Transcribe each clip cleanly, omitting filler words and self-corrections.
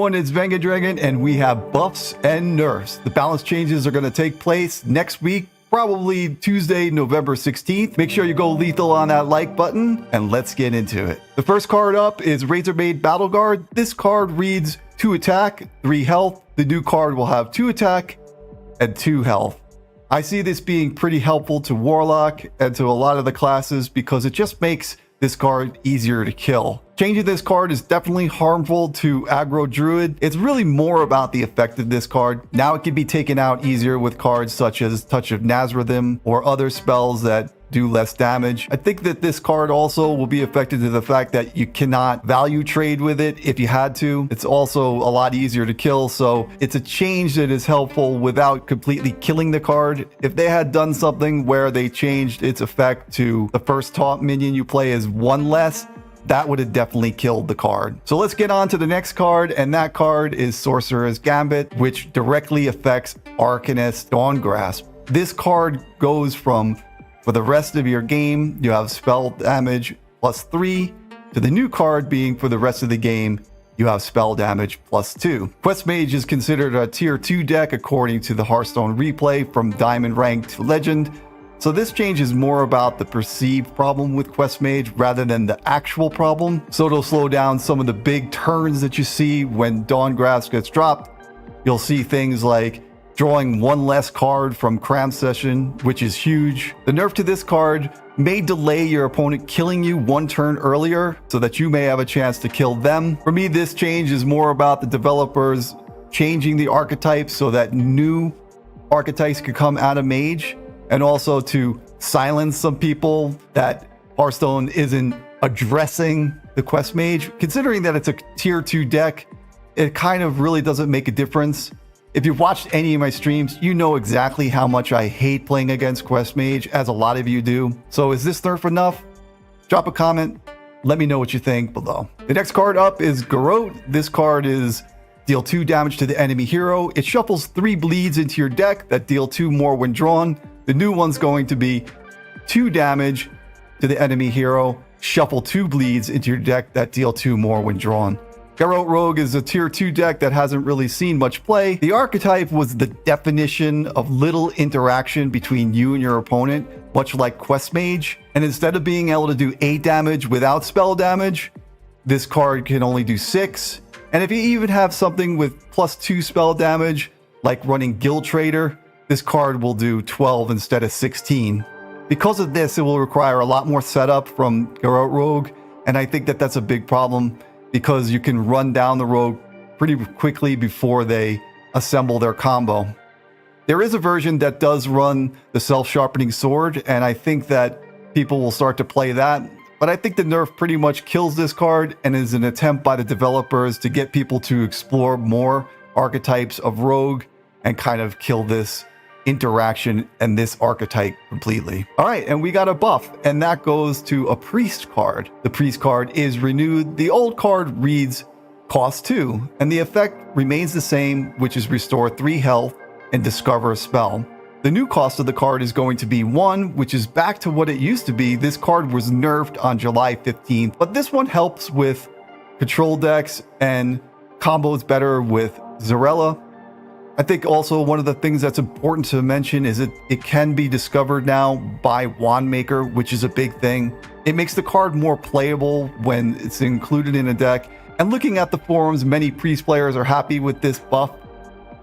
everyone, it's VengaDragon, and we have buffs and nerfs. The balance changes are going to take place next week, probably Tuesday, November 16th. Make sure you go lethal on that like button, and let's get into it. The first card up is Razorblade Battle Guard. This card reads 2 attack, 3 health. The new card will have 2 attack and 2 health. I see this being pretty helpful to Warlock and to a lot of the classes because it just makes this card easier to kill. Changing this card is definitely harmful to aggro druid. It's really more about the effect of this card. Now it can be taken out easier with cards such as Touch of Nazrathim or other spells that do less damage. I think that this card also will be affected to the fact that you cannot value trade with it if you had to. It's also a lot easier to kill, so it's a change that is helpful without completely killing the card. If they had done something where they changed its effect to the first taunt minion you play is 1 less, that would have definitely killed the card. So let's get on to the next card, and that card is Sorcerer's Gambit, which directly affects Arcanist Dawngrasp. This card goes from, for the rest of your game, you have spell damage +3, to the new card being for the rest of the game, you have spell damage +2. Quest Mage is considered a tier 2 deck according to the Hearthstone replay from Diamond rank to Legend. So this change is more about the perceived problem with Quest Mage rather than the actual problem. So it'll slow down some of the big turns that you see when Dawngrasp gets dropped. You'll see things like drawing 1 less card from Cram Session, which is huge. The nerf to this card may delay your opponent killing you 1 turn earlier so that you may have a chance to kill them. For me, this change is more about the developers changing the archetypes so that new archetypes could come out of Mage, and also to silence some people that Hearthstone isn't addressing the Quest Mage. Considering that it's a tier 2 deck, it kind of really doesn't make a difference. If you've watched any of my streams, you know exactly how much I hate playing against Quest Mage, as a lot of you do. So is this nerf enough? Drop a comment. Let me know what you think below. The next card up is Garrote. This card is deal 2 damage to the enemy hero. It shuffles 3 bleeds into your deck that deal 2 more when drawn. The new one's going to be 2 damage to the enemy hero. Shuffle 2 bleeds into your deck that deal 2 more when drawn. Garrote Rogue is a tier 2 deck that hasn't really seen much play. The archetype was the definition of little interaction between you and your opponent, much like Quest Mage. And instead of being able to do 8 damage without spell damage, this card can only do 6. And if you even have something with +2 spell damage, like running Guild Trader, this card will do 12 instead of 16. Because of this, it will require a lot more setup from Garrote Rogue, and I think that that's a big problem because you can run down the rogue pretty quickly before they assemble their combo. There is a version that does run the self-sharpening sword, and I think that people will start to play that. But I think the nerf pretty much kills this card and is an attempt by the developers to get people to explore more archetypes of rogue and kind of kill this interaction and this archetype completely. All right, and we got a buff, and that goes to a priest card. The priest card is renewed. The old card reads cost 2, and the effect remains the same, which is restore 3 health and discover a spell. The new cost of the card is going to be 1, which is back to what it used to be. This card was nerfed on July 15th, but this one helps with control decks and combos better with Zarella. I think also one of the things that's important to mention is it can be discovered now by Wand Maker, which is a big thing. It makes the card more playable when it's included in a deck. And looking at the forums, many priest players are happy with this buff.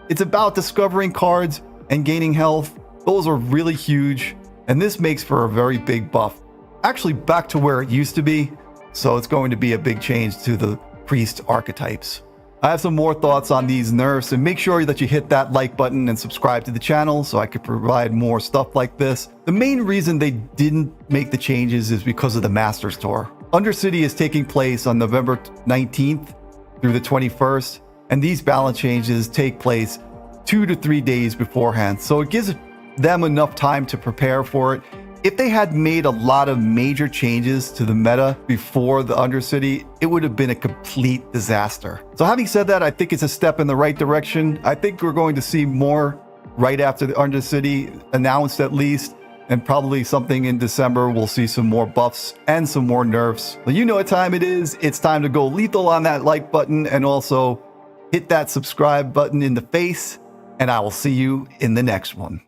It's about discovering cards and gaining health. Those are really huge, and this makes for a very big buff. Actually back to where it used to be, so it's going to be a big change to the priest archetypes. I have some more thoughts on these nerfs, and make sure that you hit that like button and subscribe to the channel so I could provide more stuff like this. The main reason they didn't make the changes is because of the Masters Tour. Undercity is taking place on November 19th through the 21st, and these balance changes take place 2 to 3 days beforehand, so it gives them enough time to prepare for it. If they had made a lot of major changes to the meta before the Undercity, it would have been a complete disaster. So having said that, I think it's a step in the right direction. I think we're going to see more right after the Undercity announced at least, and probably something in December. We'll see some more buffs and some more nerfs. So you know what time it is. It's time to go lethal on that like button, and also hit that subscribe button in the face, and I will see you in the next one.